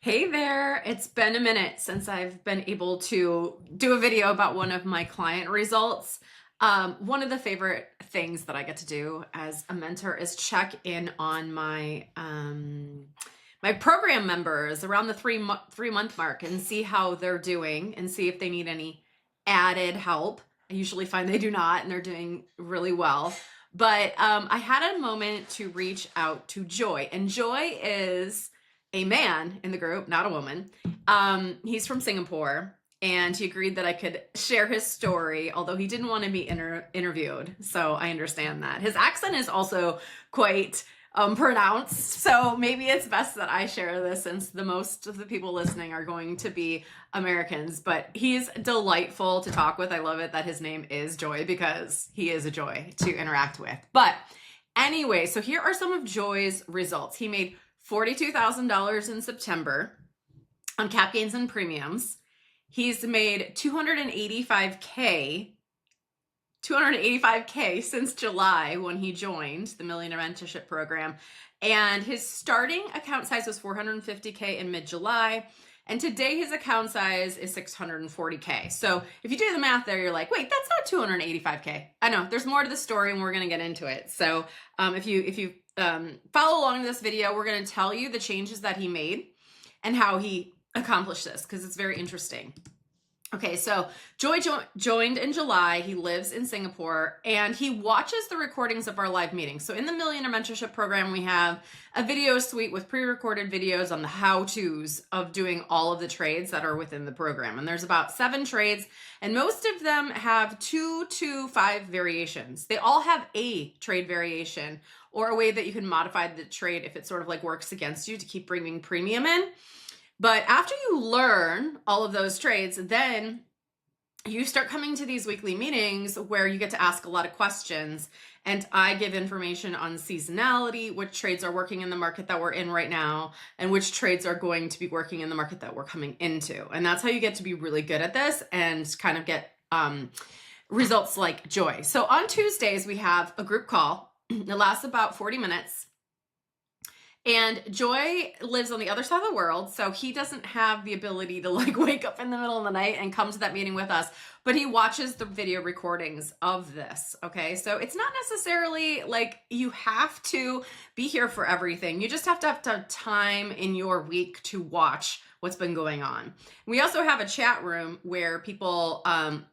Hey there, it's been a minute since I've been able to do a video about one of my client results. One of the favorite things that I get to do as a mentor is check in on my program members around the 3 month mark and see how they're doing and see if they need any added help. I usually find they do not, and they're doing really well. But I had a moment to reach out to Joy, and Joy is a man in the group, not a woman. He's from Singapore, and he agreed that I could share his story, although he didn't want to be interviewed. So I understand that. His accent is also quite pronounced, so maybe it's best that I share this since the most of the people listening are going to be Americans. But he's delightful to talk with. I love it that his name is Joy because he is a joy to interact with. But anyway, so here are some of Joy's results. He made $42,000 in September on cap gains and premiums. He's made 285K since July when he joined the Millionaire Mentorship Program. And his starting account size was 450K in mid-July. And today his account size is 640K. So if you do the math there, you're like, wait, that's not 285K. I know there's more to the story and we're going to get into it. So if you follow along in this video, we're going to tell you the changes that he made and how he accomplished this because it's very interesting. Okay, so Joy joined in July. He lives in Singapore and he watches the recordings of our live meetings. So in the Millionaire Mentorship Program, we have a video suite with pre-recorded videos on the how-tos of doing all of the trades that are within the program. And there's about 7 trades, and most of them have 2 to 5 variations. They all have a trade variation or a way that you can modify the trade if it sort of like works against you to keep bringing premium in. But after you learn all of those trades, then you start coming to these weekly meetings where you get to ask a lot of questions. And I give information on seasonality, which trades are working in the market that we're in right now, and which trades are going to be working in the market that we're coming into. And that's how you get to be really good at this and kind of get results like Joy. So on Tuesdays, we have a group call. It lasts about 40 minutes. And Joy lives on the other side of the world, so he doesn't have the ability to like wake up in the middle of the night and come to that meeting with us, but he watches the video recordings of this, okay? So it's not necessarily like you have to be here for everything. You just have to have time in your week to watch what's been going on. We also have a chat room where people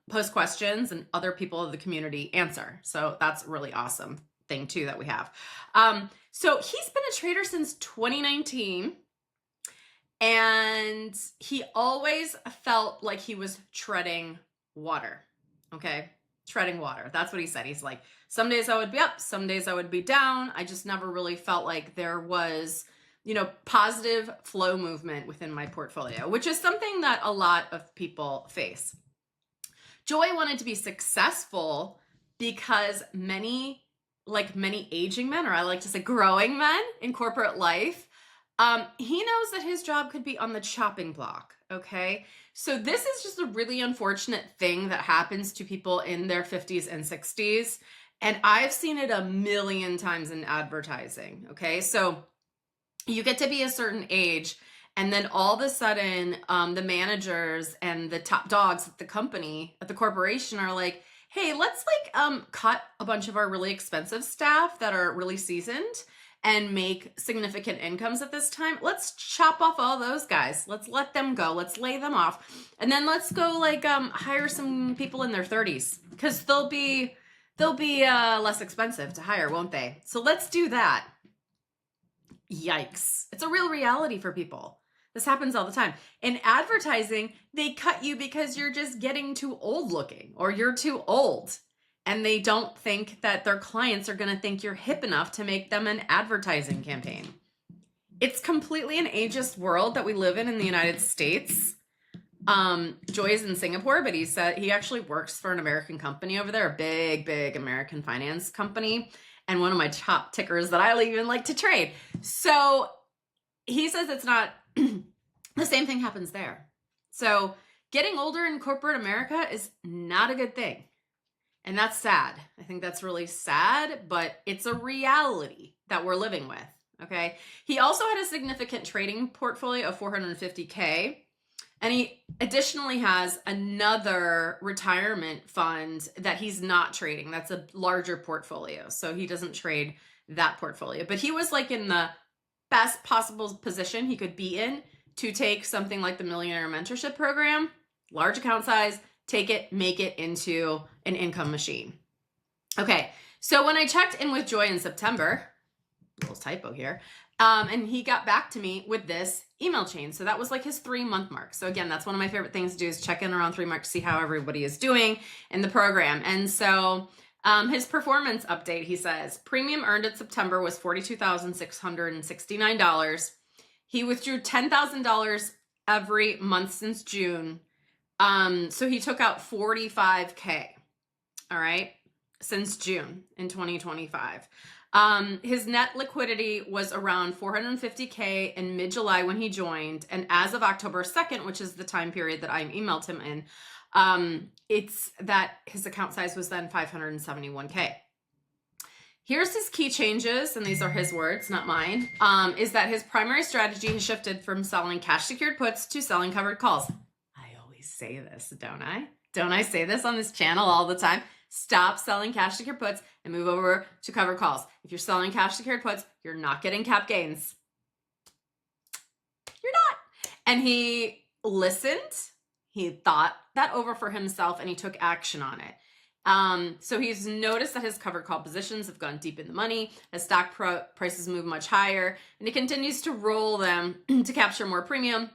post questions and other people of the community answer. So that's really awesome thing too that we have. So he's been a trader since 2019, and he always felt like he was treading water. Okay, treading water. That's what he said. He's like, some days I would be up, some days I would be down. I just never really felt like there was, positive flow movement within my portfolio, which is something that a lot of people face. Joy wanted to be successful because many aging men, or I like to say growing men in corporate life, he knows that his job could be on the chopping block, okay? So this is just a really unfortunate thing that happens to people in their 50s and 60s, and I've seen it a million times in advertising, okay? So you get to be a certain age, and then all of a sudden, the managers and the top dogs at the company, at the corporation are like, hey, let's cut a bunch of our really expensive staff that are really seasoned and make significant incomes at this time. Let's chop off all those guys. Let's let them go. Let's lay them off. And then let's go hire some people in their 30s because they'll be less expensive to hire, won't they? So let's do that. Yikes. It's a real reality for people. This happens all the time. In advertising, they cut you because you're just getting too old looking or you're too old. And they don't think that their clients are going to think you're hip enough to make them an advertising campaign. It's completely an ageist world that we live in the United States. Joy is in Singapore, but he said he actually works for an American company over there, a big American finance company, and one of my top tickers that I even like to trade. So he says it's not the same thing happens there. So getting older in corporate America is not a good thing. And that's sad. I think that's really sad, but it's a reality that we're living with. Okay. He also had a significant trading portfolio of 450K. And he additionally has another retirement fund that he's not trading. That's a larger portfolio. So he doesn't trade that portfolio. But he was like in the best possible position he could be in to take something like the Millionaire Mentorship Program, large account size, take it, make it into an income machine. Okay, so when I checked in with Joy in September, a little typo here, and he got back to me with this email chain. So that was like his 3-month mark. So again, that's one of my favorite things to do is check in around 3 months to see how everybody is doing in the program. And so his performance update, he says, premium earned in September was $42,669. He withdrew $10,000 every month since June. So he took out $45K, all right, since June in 2025. His net liquidity was around $450K in mid-July when he joined. And as of October 2nd, which is the time period that I emailed him in, it's that his account size was then $571K. Here's his key changes, and these are his words, not mine, is that his primary strategy has shifted from selling cash secured puts to selling covered calls. I always say this, don't I? Don't I say this on this channel all the time? Stop selling cash secured puts and move over to covered calls. If you're selling cash secured puts, you're not getting cap gains. You're not. And he listened. He thought that over for himself and he took action on it. So he's noticed that his covered call positions have gone deep in the money as stock prices move much higher, and he continues to roll them to capture more premium.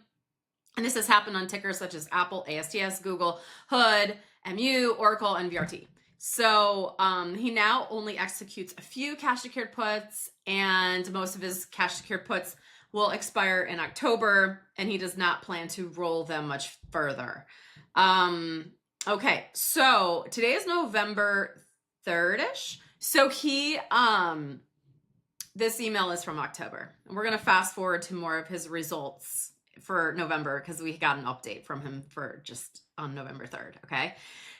And this has happened on tickers such as Apple, ASTS, Google, Hood, MU, Oracle, and VRT. So he now only executes a few cash secured puts, and most of his cash secured puts will expire in October, and he does not plan to roll them much further. Okay, so today is November 3rd-ish. So he, this email is from October. And we're going to fast forward to more of his results for November because we got an update from him for just on November 3rd, okay?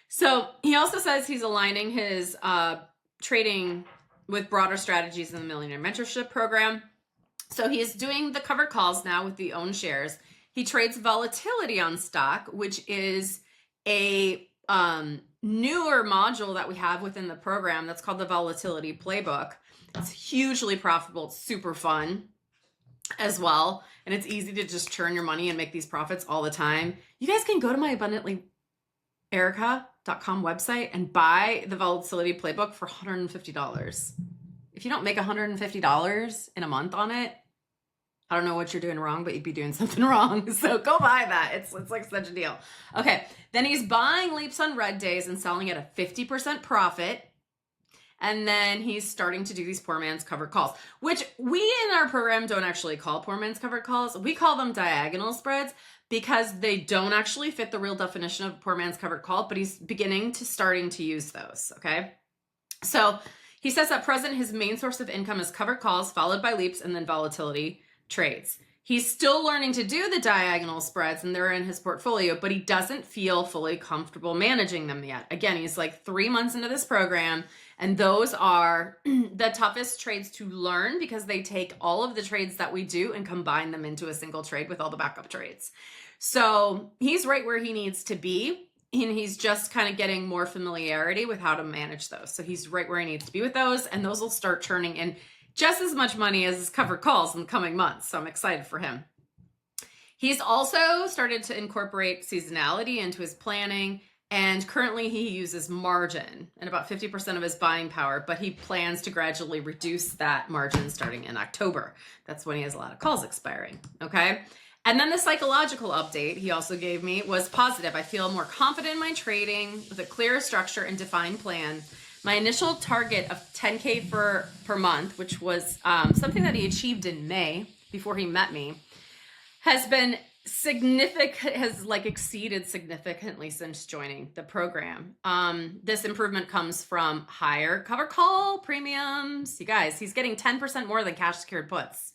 So he also says he's aligning his trading with broader strategies in the Millionaire Mentorship Program. So he's doing the covered calls now with the own shares. He trades volatility on stock, which is a newer module that we have within the program that's called the Volatility Playbook. It's hugely profitable. It's super fun as well. And it's easy to just churn your money and make these profits all the time. You guys can go to my AbundantlyErica.com website and buy the Volatility Playbook for $150. If you don't make $150 in a month on it, I don't know what you're doing wrong, but you'd be doing something wrong. So go buy that. It's like such a deal. Okay. Then he's buying leaps on red days and selling at a 50% profit. And then he's starting to do these poor man's covered calls, which we in our program don't actually call poor man's covered calls. We call them diagonal spreads because they don't actually fit the real definition of poor man's covered call, but he's starting to use those. Okay. So he says at present, his main source of income is covered calls followed by leaps and then volatility trades. He's still learning to do the diagonal spreads and they're in his portfolio, but he doesn't feel fully comfortable managing them yet. Again, he's like 3 months into this program, and those are the toughest trades to learn because they take all of the trades that we do and combine them into a single trade with all the backup trades. So he's right where he needs to be, and he's just kind of getting more familiarity with how to manage those. So he's right where he needs to be with those, and those will start churning in just as much money as his covered calls in the coming months. So I'm excited for him. He's also started to incorporate seasonality into his planning, and currently he uses margin and about 50% of his buying power, but he plans to gradually reduce that margin starting in October. That's when he has a lot of calls expiring, okay? And then the psychological update he also gave me was positive. I feel more confident in my trading with a clearer structure and defined plan. My initial target of 10K per month, which was something that he achieved in May before he met me, has been significant, has like exceeded significantly since joining the program. This improvement comes from higher cover call premiums. You guys, he's getting 10% more than cash secured puts.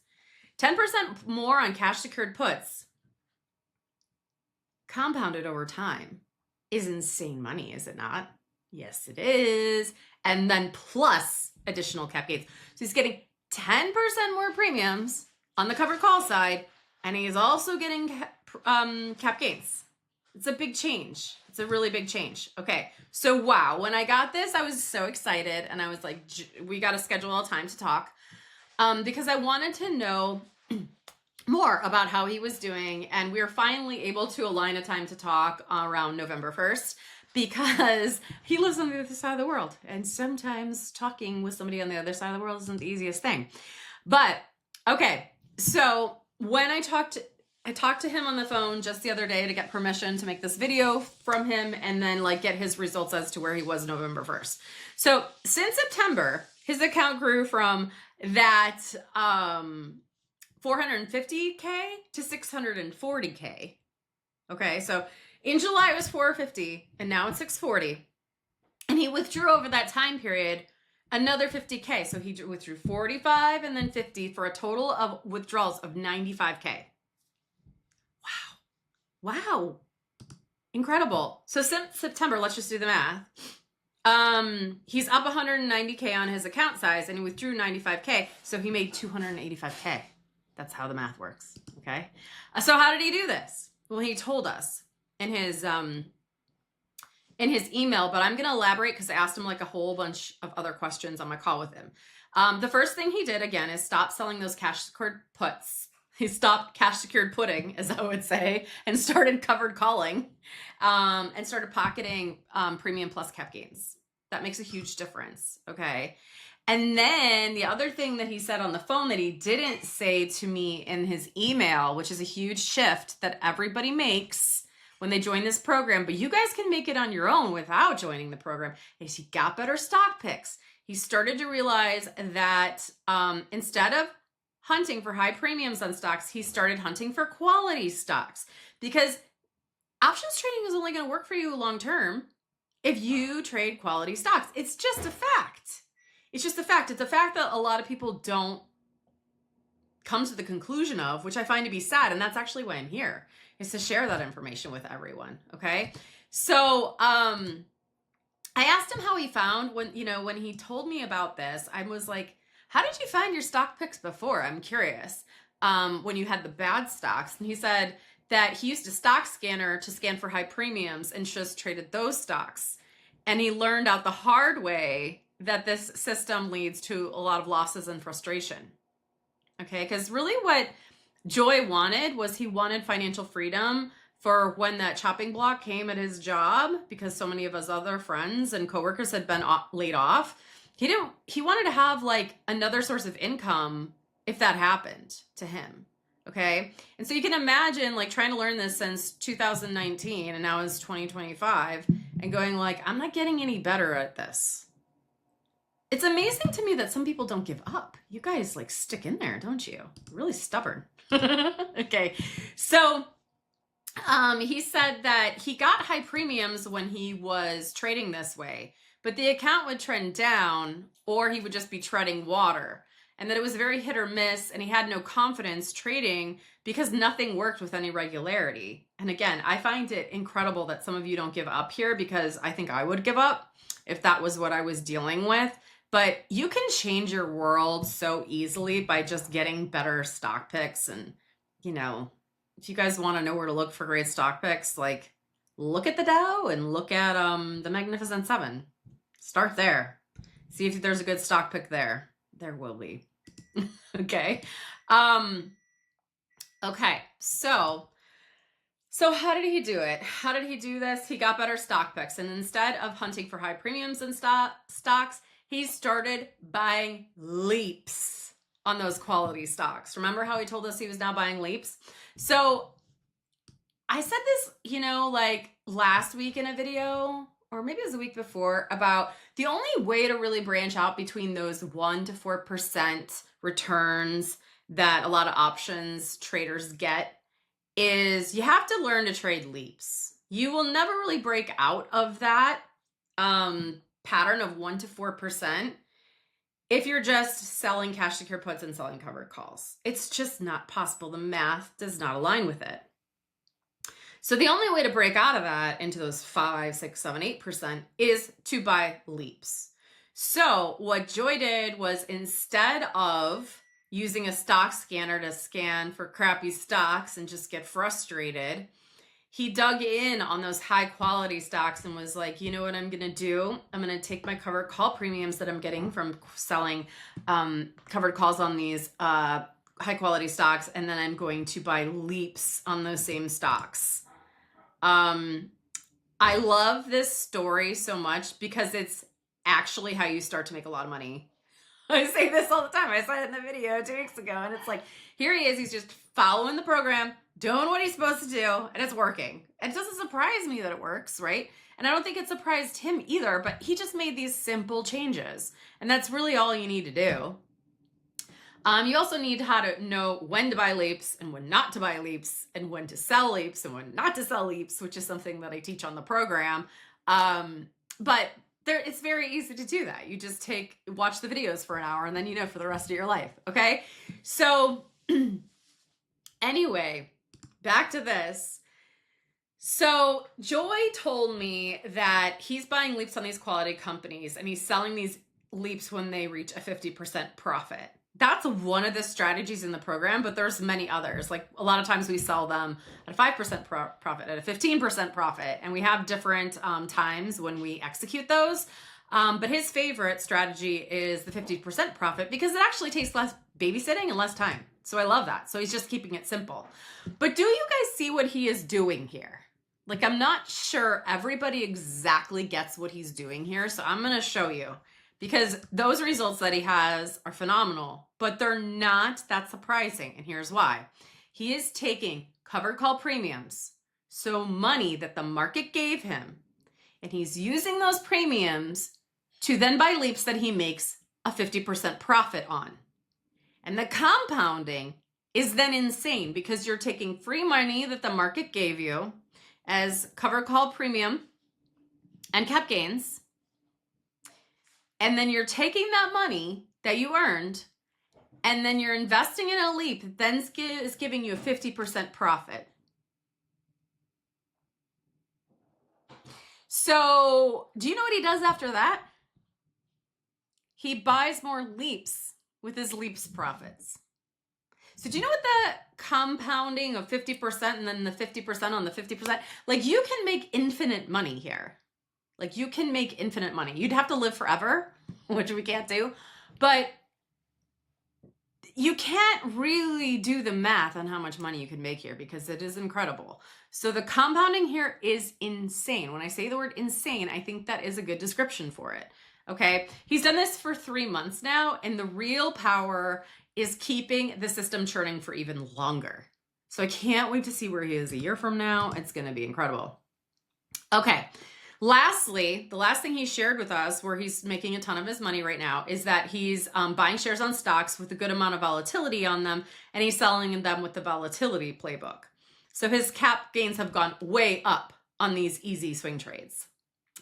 10% more on cash secured puts compounded over time is insane money, is it not? Yes, it is. And then plus additional cap gains. So he's getting 10% more premiums on the covered call side, and he's also getting cap gains. It's a big change. It's a really big change. Okay, so wow, when I got this, I was so excited, and I was like, we got to schedule a time to talk, because I wanted to know more about how he was doing, and we were finally able to align a time to talk around November 1st, because he lives on the other side of the world, and sometimes talking with somebody on the other side of the world isn't the easiest thing. But okay, so when I talked to him on the phone just the other day to get permission to make this video from him, and then like get his results as to where he was November 1st. So since September, his account grew from that 450K to 640K. Okay, so in July it was 450, and now it's 640. And he withdrew over that time period another 50K. So he withdrew 45 and then 50 for a total of withdrawals of 95K. Wow. Incredible. So since September, let's just do the math. He's up 190K on his account size, and he withdrew 95K. So he made 285K. That's how the math works. Okay. So how did he do this? Well, he told us in his email, but I'm going to elaborate because I asked him like a whole bunch of other questions on my call with him. The first thing he did, again, is stop selling those cash secured puts. He stopped cash secured putting, as I would say, and started covered calling, and started pocketing premium plus cap gains. That makes a huge difference. Okay. And then the other thing that he said on the phone that he didn't say to me in his email, which is a huge shift that everybody makes when they join this program, but you guys can make it on your own without joining the program, is he got better stock picks. He started to realize that instead of hunting for high premiums on stocks, he started hunting for quality stocks, because options trading is only going to work for you long term if you trade quality stocks. It's just a fact. It's just a fact. It's a fact that a lot of people don't come to the conclusion of, which I find to be sad. And that's actually why I'm here, is to share that information with everyone. Okay. So, I asked him how he found when he told me about this, I was like, how did you find your stock picks before? I'm curious. When you had the bad stocks. And he said that he used a stock scanner to scan for high premiums and just traded those stocks. And he learned out the hard way that this system leads to a lot of losses and frustration. Okay, because really what Joy wanted was he wanted financial freedom for when that chopping block came at his job, because so many of his other friends and coworkers had been laid off. He wanted to have like another source of income if that happened to him. Okay. And so you can imagine like trying to learn this since 2019, and now it's 2025, and going like, I'm not getting any better at this. It's amazing to me that some people don't give up. You guys like stick in there, don't you? Really stubborn. Okay. So he said that he got high premiums when he was trading this way, but the account would trend down, or he would just be treading water, and that it was very hit or miss, and he had no confidence trading because nothing worked with any regularity. And again, I find it incredible that some of you don't give up here, because I think I would give up if that was what I was dealing with. But you can change your world so easily by just getting better stock picks. And, if you guys want to know where to look for great stock picks, like look at the Dow and look at the Magnificent Seven. Start there. See if there's a good stock pick there. There will be. Okay. Okay. So how did he do it? How did he do this? He got better stock picks. And instead of hunting for high premiums in stocks, he started buying leaps on those quality stocks. Remember how he told us he was now buying leaps? So I said this, like last week in a video, or maybe it was a week before, about the only way to really branch out between those 1% to 4% returns that a lot of options traders get is you have to learn to trade leaps. You will never really break out of that pattern of 1% to 4% if you're just selling cash secure puts and selling covered calls. It's just not possible. The math does not align with it. So the only way to break out of that into those 5, 6, 7, 8% is to buy leaps. So what Joy did was, instead of using a stock scanner to scan for crappy stocks and just get frustrated, he dug in on those high quality stocks and was like, you know what I'm going to do? I'm going to take my covered call premiums that I'm getting from selling covered calls on these high quality stocks, and then I'm going to buy leaps on those same stocks. I love this story so much because it's actually how you start to make a lot of money. I say this all the time. I said it in the video 2 weeks ago, and it's like, here he is. He's just following the program, doing what he's supposed to do, and it's working. It doesn't surprise me that it works, right? And I don't think it surprised him either, but he just made these simple changes, and that's really all you need to do. You also need how to know when to buy leaps and when not to buy leaps, and when to sell leaps and when not to sell leaps, which is something that I teach on the program. But it's very easy to do that. You just watch the videos for an hour, and then you know for the rest of your life. Okay. So anyway, back to this. So Joy told me that he's buying leaps on these quality companies, and he's selling these leaps when they reach a 50% profit. That's one of the strategies in the program, but there's many others. Like, a lot of times we sell them at a 5% profit, at a 15% profit, and we have different times when we execute those. But his favorite strategy is the 50% profit, because it actually takes less babysitting and less time. So I love that. So he's just keeping it simple. But do you guys see what he is doing here? Like, I'm not sure everybody exactly gets what he's doing here, so I'm going to show you. Because those results that he has are phenomenal, but they're not that surprising. And here's why. He is taking covered call premiums, so money that the market gave him, and he's using those premiums to then buy leaps that he makes a 50% profit on. And the compounding is then insane, because you're taking free money that the market gave you as covered call premium and cap gains, and then you're taking that money that you earned, and then you're investing in a leap that then is giving you a 50% profit. So do you know what he does after that? He buys more leaps with his leaps profits. So do you know what the compounding of 50% and then the 50% on the 50%? Like, you can make infinite money here. Like, you can make infinite money. You'd have to live forever, which we can't do. But you can't really do the math on how much money you can make here, because it is incredible. So the compounding here is insane. When I say the word insane, I think that is a good description for it. Okay. He's done this for 3 months now, and the real power is keeping the system churning for even longer. So I can't wait to see where he is a year from now. It's going to be incredible. Okay. Lastly, the last thing he shared with us, where he's making a ton of his money right now, is that he's buying shares on stocks with a good amount of volatility on them, and he's selling them with the volatility playbook. So his cap gains have gone way up on these easy swing trades.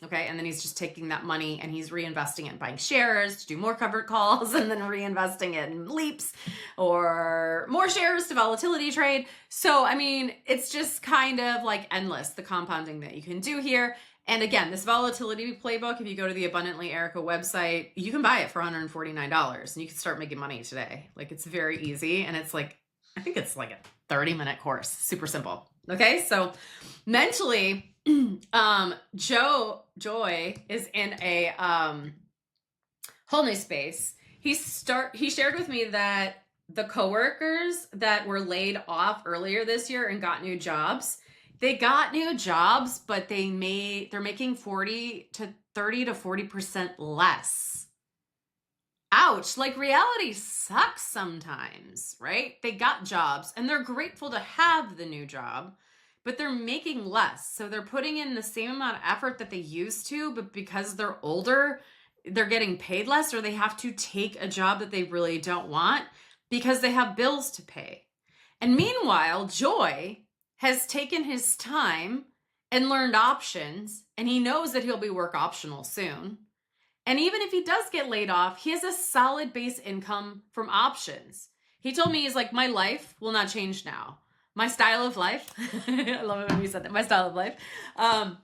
Okay, and then he's just taking that money and he's reinvesting it in buying shares to do more covered calls, and then reinvesting it in leaps or more shares to volatility trade. So, I mean, it's just kind of like endless, the compounding that you can do here. And again, this volatility playbook, if you go to the Abundantly Erica website, you can buy it for $149, and you can start making money today. Like, it's very easy, and it's like, I think it's like a 30-minute course, super simple. Okay, so mentally, Joy is in a whole new space. He shared with me that the coworkers that were laid off earlier this year and got new jobs, they got new jobs, but they're making 30 to 40% less. Ouch. Like, reality sucks sometimes, right? They got jobs and they're grateful to have the new job, but they're making less. So they're putting in the same amount of effort that they used to, but because they're older, they're getting paid less, or they have to take a job that they really don't want because they have bills to pay. And meanwhile, Joy has taken his time and learned options, and he knows that he'll be work optional soon. And even if he does get laid off, he has a solid base income from options. He told me, he's like, my life will not change now. My style of life, I love it when you said that, my style of life,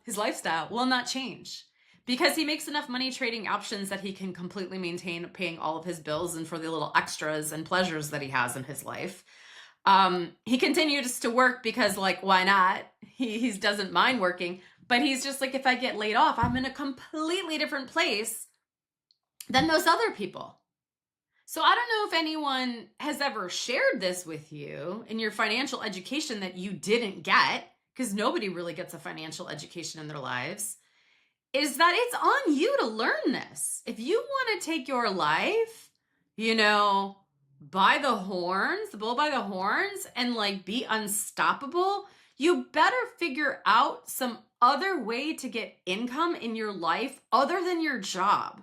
his lifestyle will not change. because he makes enough money trading options that he can completely maintain paying all of his bills and for the little extras and pleasures that he has in his life. He continues to work because, like, why not? He doesn't mind working, but he's just like, if I get laid off, I'm in a completely different place than those other people. So I don't know if anyone has ever shared this with you in your financial education that you didn't get, because nobody really gets a financial education in their lives, is that it's on you to learn this. If you want to take your life, by the horns, the bull by the horns, and like be unstoppable, you better figure out some other way to get income in your life other than your job.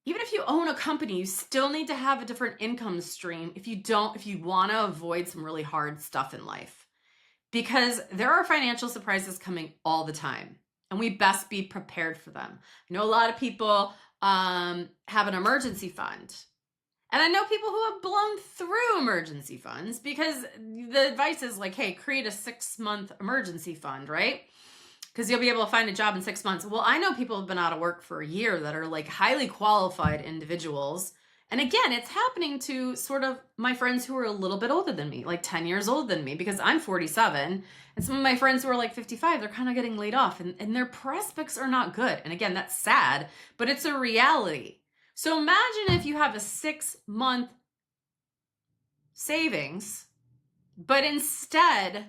Even if you own a company, you still need to have a different income stream if you want to avoid some really hard stuff in life. Because there are financial surprises coming all the time, and we best be prepared for them. I know a lot of people have an emergency fund. And I know people who have blown through emergency funds because the advice is like, hey, create a 6-month emergency fund, right? Because you'll be able to find a job in 6 months. Well, I know people have been out of work for a year that are like highly qualified individuals. And again, it's happening to sort of my friends who are a little bit older than me, like 10 years older than me, because I'm 47. And some of my friends who are like 55, they're kind of getting laid off and their prospects are not good. And again, that's sad, but it's a reality. So imagine if you have a 6-month savings, but instead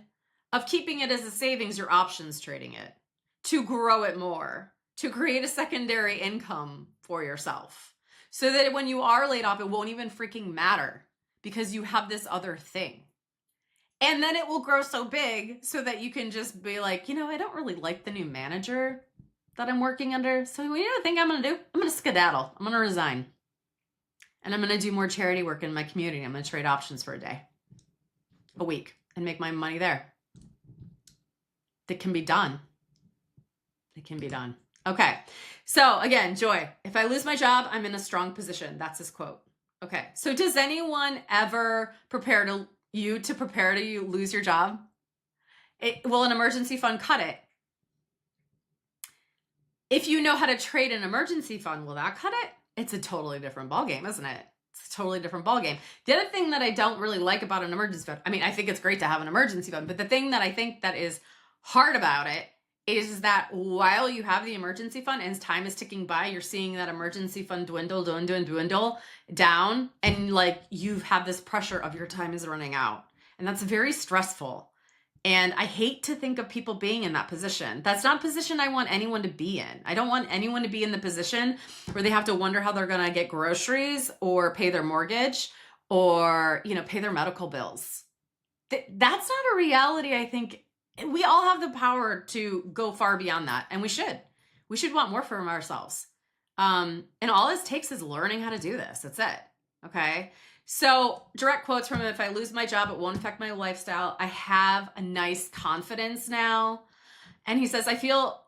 of keeping it as a savings, you're options trading it to grow it more, to create a secondary income for yourself. So that when you are laid off, it won't even freaking matter because you have this other thing. And then it will grow so big so that you can just be like, I don't really like the new manager that I'm working under. So you know what I think I'm going to do? I'm going to skedaddle. I'm going to resign. And I'm going to do more charity work in my community. I'm going to trade options for a week, and make my money there. That can be done. It can be done. Okay. So again, Joy, if I lose my job, I'm in a strong position. That's his quote. Okay. So does anyone ever prepare to lose your job? Will an emergency fund cut it? If you know how to trade an emergency fund, will that cut it? It's a totally different ballgame, isn't it? It's a totally different ballgame. The other thing that I don't really like about an emergency fund, I think it's great to have an emergency fund, but the thing that I think that is hard about it is that while you have the emergency fund and time is ticking by, you're seeing that emergency fund dwindle down, and like you have this pressure of your time is running out. And that's very stressful. And I hate to think of people being in that position. That's not a position I want anyone to be in. I don't want anyone to be in the position where they have to wonder how they're going to get groceries or pay their mortgage or, pay their medical bills. That's not a reality. I think we all have the power to go far beyond that. And we should want more from ourselves. And all it takes is learning how to do this. That's it. Okay. So direct quotes from him: if I lose my job, it won't affect my lifestyle. I have a nice confidence now. And he says, I feel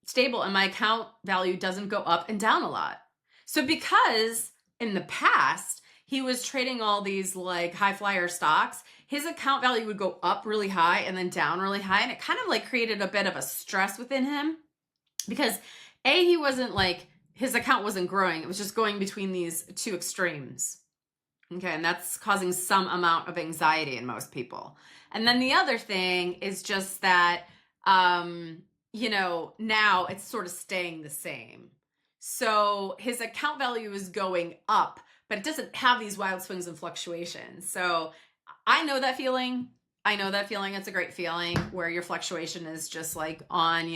stable and my account value doesn't go up and down a lot. So because in the past, he was trading all these like high flyer stocks, his account value would go up really high and then down really high. And it kind of like created a bit of a stress within him because he wasn't like, his account wasn't growing. It was just going between these two extremes. Okay, and that's causing some amount of anxiety in most people. And then the other thing is just that, now it's sort of staying the same. So his account value is going up, but it doesn't have these wild swings and fluctuations. So I know that feeling. It's a great feeling where your fluctuation is just like on,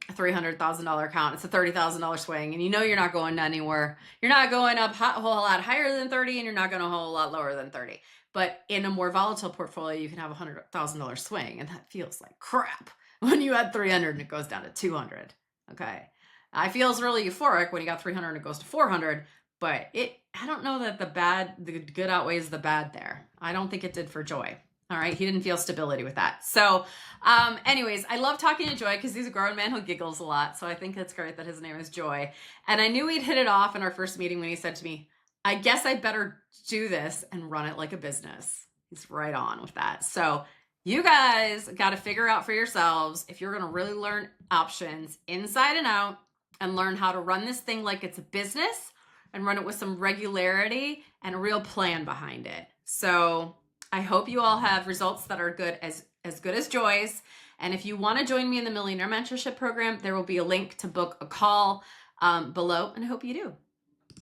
a $300,000 account. It's a $30,000 swing, and you're not going anywhere. You're not going up a whole lot higher than 30, and you're not going a whole lot lower than 30. But in a more volatile portfolio, you can have a $100,000 swing, and that feels like crap when you had 300 and it goes down to 200. Okay, it feels really euphoric when you got 300 and it goes to 400. But I don't know that the good outweighs the bad there. I don't think it did for Joy. All right. He didn't feel stability with that. So anyways, I love talking to Joy because he's a grown man who giggles a lot. So I think it's great that his name is Joy. And I knew we'd hit it off in our first meeting when he said to me, I guess I better do this and run it like a business. He's right on with that. So you guys got to figure out for yourselves if you're going to really learn options inside and out, and learn how to run this thing like it's a business and run it with some regularity and a real plan behind it. So I hope you all have results that are good as good as Joy's. And if you want to join me in the Millionaire Mentorship Program, there will be a link to book a call below, and I hope you do.